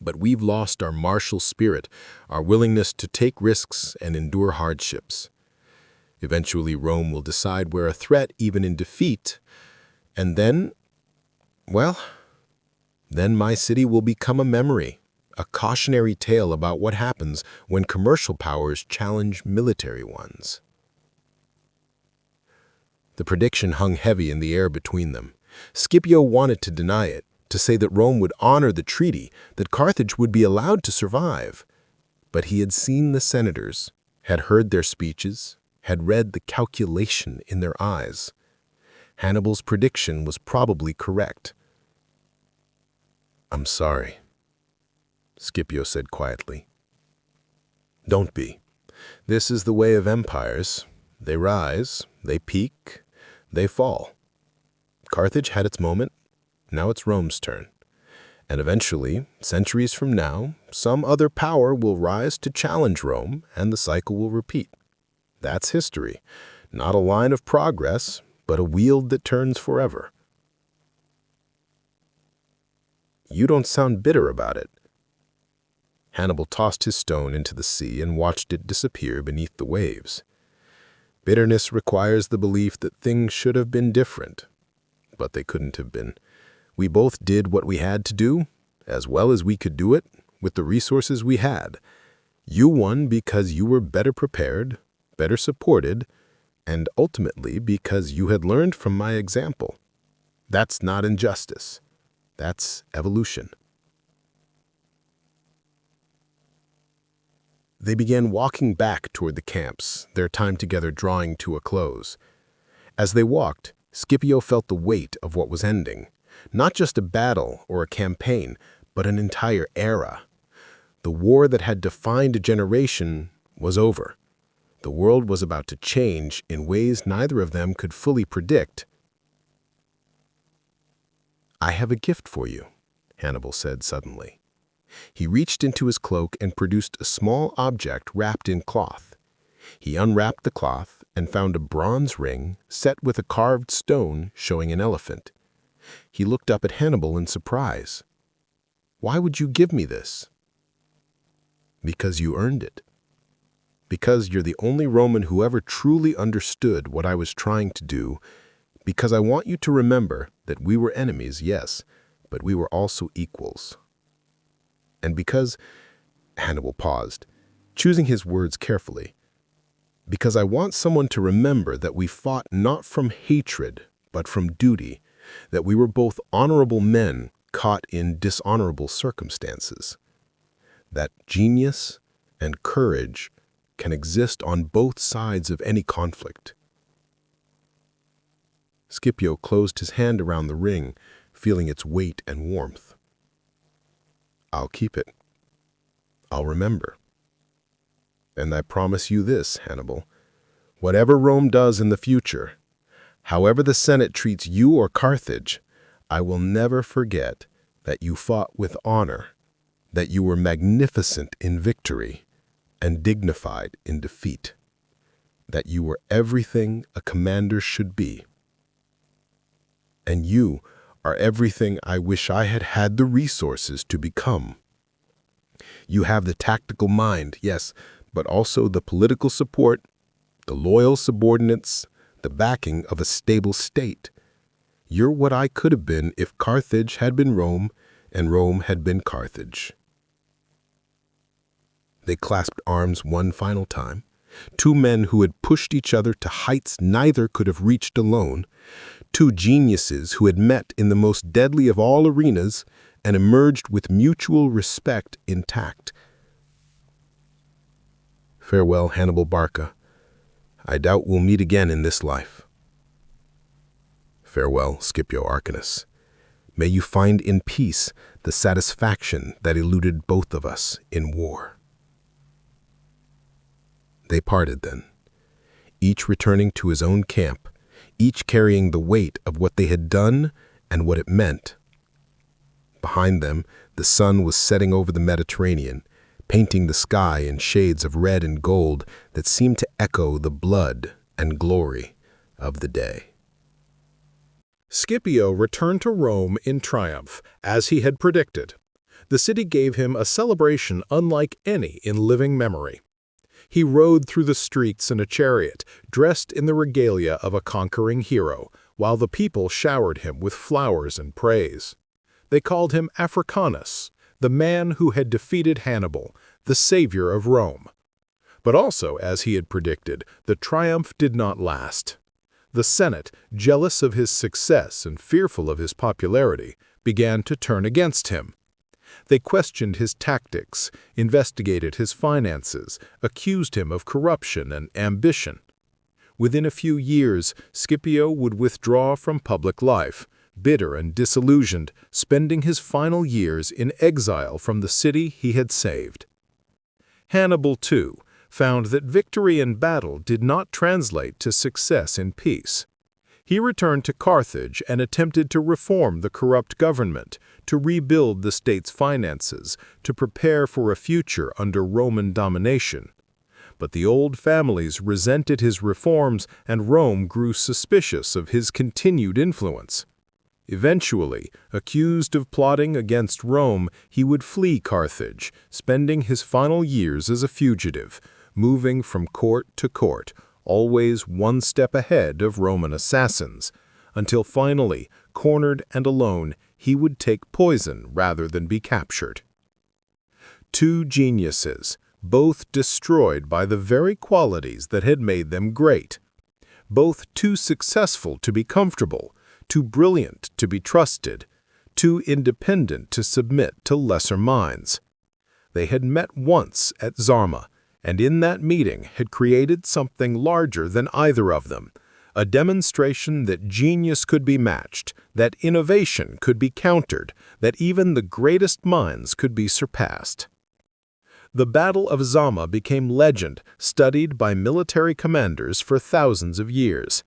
A: But we've lost our martial spirit, our willingness to take risks and endure hardships. Eventually, Rome will decide we're a threat even in defeat, and then, well, then my city will become a memory, a cautionary tale about what happens when commercial powers challenge military ones." The prediction hung heavy in the air between them. Scipio wanted to deny it, to say that Rome would honor the treaty, that Carthage would be allowed to survive. But he had seen the senators, had heard their speeches, had read the calculation in their eyes. Hannibal's prediction was probably correct. "I'm sorry," Scipio said quietly. "Don't be. This is the way of empires. They rise, they peak, they fall. Carthage had its moment. Now it's Rome's turn.
B: And eventually, centuries from now, some other power will rise to challenge Rome, and the cycle will repeat. That's history. Not a line of progress, but a wheel that turns forever. You don't sound bitter about it. Hannibal tossed his stone into the sea and watched it disappear beneath the waves. Bitterness requires the belief that things should have been different, but they couldn't have been. We both did what we had to do, as well as we could do it, with the resources we had. You won because you were better prepared, better supported, and ultimately because you had learned from my example. That's not injustice. That's evolution. They began walking back toward the camps, their time together drawing to a close. As they walked, Scipio felt the weight of what was ending. Not just a battle or a campaign, but an entire era. The war that had defined a generation was over. The world was about to change in ways neither of them could fully predict. "I have a gift for you," Hannibal said suddenly. He reached into his cloak and produced a small object wrapped in cloth. He unwrapped the cloth and found a bronze ring set with a carved stone showing an elephant. He looked up at Hannibal in surprise. "Why would you give me this?" "Because you earned it. Because you're the only Roman who ever truly understood what I was trying to do. Because I want you to remember that we were enemies, yes, but we were also equals. And because," Hannibal paused, choosing his words carefully, "because I want someone to remember that we fought not from hatred, but from duty, that we were both honorable men caught in dishonorable circumstances, that genius and courage can exist on both sides of any conflict." Scipio closed his hand around the ring, feeling its weight and warmth. "I'll keep it. I'll remember. And I promise you this, Hannibal. Whatever Rome does in the future, however the Senate treats you or Carthage, I will never forget that you fought with honor, that you were magnificent in victory and dignified in defeat, that you were everything a commander should be. And you are everything I wish I had had the resources to become. You have the tactical mind, yes, but also the political support, the loyal subordinates, the backing of a stable state. You're what I could have been if Carthage had been Rome and Rome had been Carthage." They clasped arms one final time, two men who had pushed each other to heights neither could have reached alone, two geniuses who had met in the most deadly of all arenas and emerged with mutual respect intact. "Farewell, Hannibal Barca. I doubt we'll meet again in this life." "Farewell, Scipio Africanus. May you find in peace the satisfaction that eluded both of us in war." They parted then, each returning to his own camp, each carrying the weight of what they had done and what it meant. Behind them, the sun was setting over the Mediterranean, painting the sky in shades of red and gold that seemed to echo the blood and glory of the day. Scipio returned to Rome in triumph, as he had predicted. The city gave him a celebration unlike any in living memory. He rode through the streets in a chariot, dressed in the regalia of a conquering hero, while the people showered him with flowers and praise. They called him Africanus, the man who had defeated Hannibal, the savior of Rome. But also, as he had predicted, the triumph did not last. The Senate, jealous of his success and fearful of his popularity, began to turn against him. They questioned his tactics, investigated his finances, accused him of corruption and ambition. Within a few years, Scipio would withdraw from public life, bitter and disillusioned, spending his final years in exile from the city he had saved. Hannibal, too, found that victory in battle did not translate to success in peace.
A: He returned to Carthage and attempted to reform the corrupt government, to rebuild the state's finances, to prepare for a future under Roman domination. But the old families resented his reforms, and Rome grew suspicious of his continued influence. Eventually, accused of plotting against Rome, he would flee Carthage, spending his final years as a fugitive, moving from court to court, always one step ahead of Roman assassins, until finally, cornered and alone, he would take poison rather than be captured. Two geniuses, both destroyed by the very qualities that had made them great. Both too successful to be comfortable, too brilliant to be trusted, too independent to submit to lesser minds. They had met once at Zama, and in that meeting had created something larger than either of them, a demonstration that genius could be matched, that innovation could be countered, that even the greatest minds could be surpassed. The Battle of Zama became legend, studied by military commanders for thousands of years.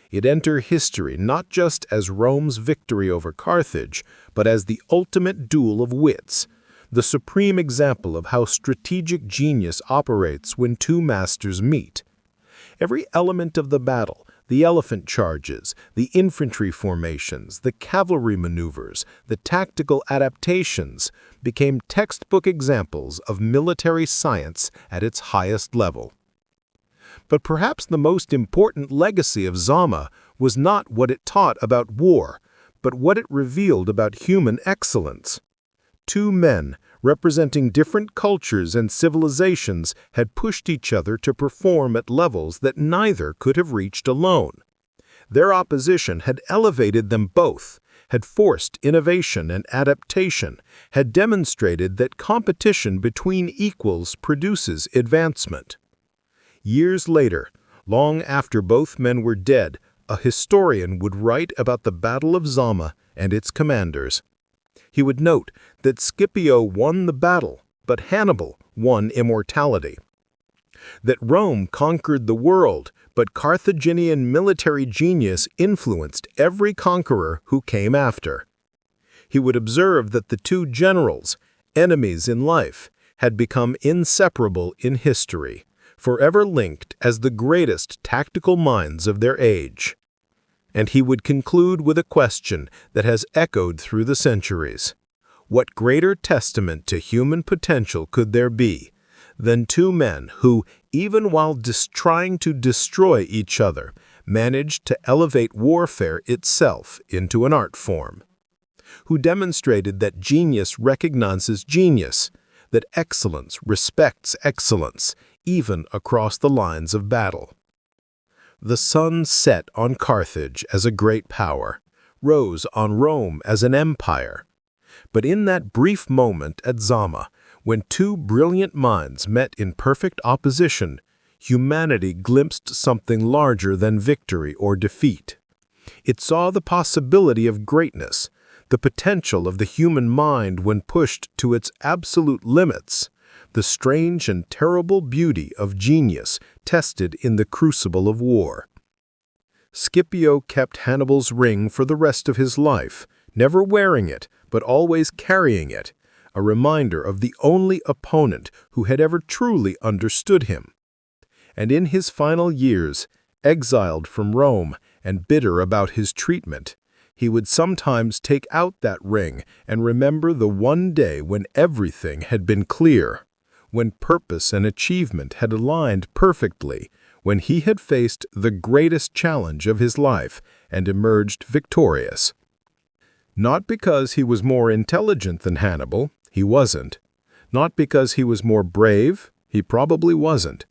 A: It entered history not just as Rome's victory over Carthage, but as the ultimate duel of wits, the supreme example of how strategic genius operates when two masters meet. Every element of the battle, the elephant charges, the infantry formations, the cavalry maneuvers, the tactical adaptations, became textbook examples of military science at its highest level. But perhaps the most important legacy of Zama was not what it taught about war, but what it revealed about human excellence. Two men, representing different cultures and civilizations, had pushed each other to perform at levels that neither could have reached alone. Their opposition had elevated them both, had forced innovation and adaptation, had demonstrated that competition between equals produces advancement. Years later, long after both men were dead, a historian would write about the Battle of Zama and its commanders. He would note that Scipio won the battle, but Hannibal won immortality. That Rome conquered the world, but Carthaginian military genius influenced every conqueror who came after. He would observe that the two generals, enemies in life, had become inseparable in history, forever linked as the greatest tactical minds of their age. And he would conclude with a question that has echoed through the centuries. What greater testament to human potential could there be than two men who, even while trying to destroy each other, managed to elevate warfare itself into an art form? Who demonstrated that genius recognizes genius, that excellence respects excellence, even across the lines of battle. The sun set on Carthage as a great power, rose on Rome as an empire. But in that brief moment at Zama, when two brilliant minds met in perfect opposition, humanity glimpsed something larger than victory or defeat. It saw the possibility of greatness, the potential of the human mind when pushed to its absolute limits, the strange and terrible beauty of genius tested in the crucible of war. Scipio kept Hannibal's ring for the rest of his life, never wearing it, but always carrying it, a reminder of the only opponent who had ever truly understood him. And in his final years, exiled from Rome and bitter about his treatment, he would sometimes take out that ring and remember the one day when everything had been clear, when purpose and achievement had aligned perfectly, when he had faced the greatest challenge of his life and emerged victorious. Not because he was more intelligent than Hannibal, he wasn't. Not because he was more brave, he probably wasn't.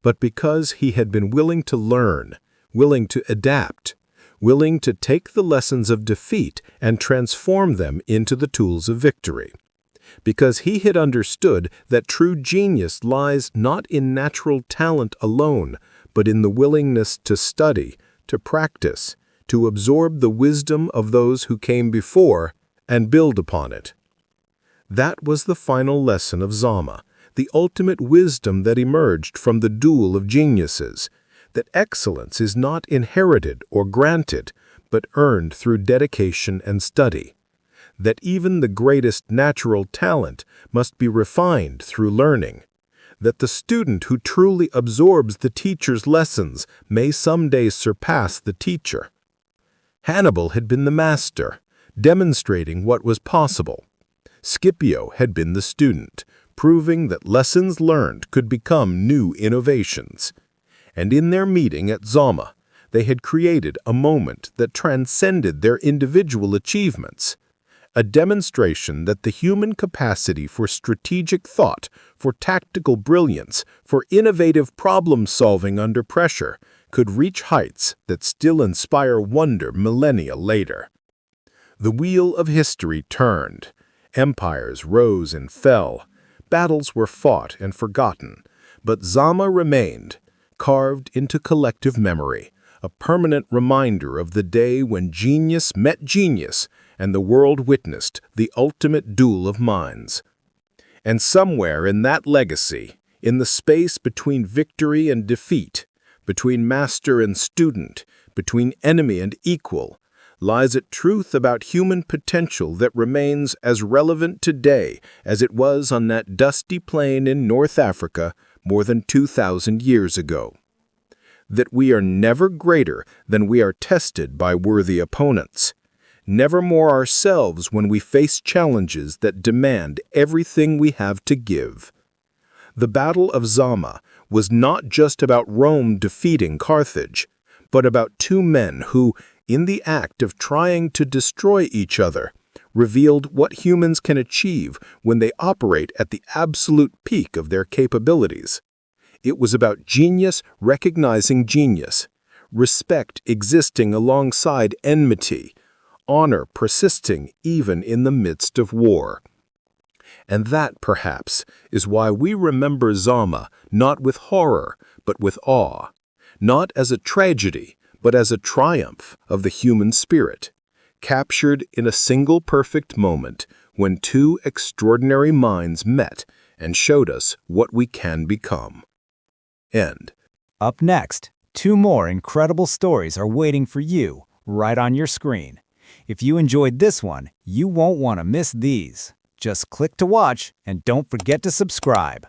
A: But because he had been willing to learn, willing to adapt, willing to take the lessons of defeat and transform them into the tools of victory. Because he had understood that true genius lies not in natural talent alone, but in the willingness to study, to practice, to absorb the wisdom of those who came before and build upon it. That was the final lesson of Zama, the ultimate wisdom that emerged from the duel of geniuses, that excellence is not inherited or granted, but earned through dedication and study, that even the greatest natural talent must be refined through learning, that the student who truly absorbs the teacher's lessons may someday surpass the teacher. Hannibal had been the master, demonstrating what was possible. Scipio had been the student, proving that lessons learned could become new innovations. And in their meeting at Zama, they had created a moment that transcended their individual achievements, a demonstration that the human capacity for strategic thought, for tactical brilliance, for innovative problem-solving under pressure could reach heights that still inspire wonder millennia later. The wheel of history turned. Empires rose and fell. Battles were fought and forgotten. But Zama remained, carved into collective memory, a permanent reminder of the day when genius met genius and the world witnessed the ultimate duel of minds. And somewhere in that legacy, in the space between victory and defeat, between master and student, between enemy and equal, lies a truth about human potential that remains as relevant today as it was on that dusty plain in North Africa more than 2,000 years ago. That we are never greater than we are tested by worthy opponents, never more ourselves when we face challenges that demand everything we have to give. The Battle of Zama was not just about Rome defeating Carthage, but about two men who, in the act of trying to destroy each other, revealed what humans can achieve when they operate at the absolute peak of their capabilities. It was about genius recognizing genius, respect existing alongside enmity, honor persisting even in the midst of war. And that, perhaps, is why we remember Zama not with horror, but with awe, not as a tragedy, but as a triumph of the human spirit, captured in a single perfect moment when two extraordinary minds met and showed us what we can become. End.
D: Up next, 2 more incredible stories are waiting for you right on your screen. If you enjoyed this one, you won't want to miss these. Just click to watch and don't forget to subscribe.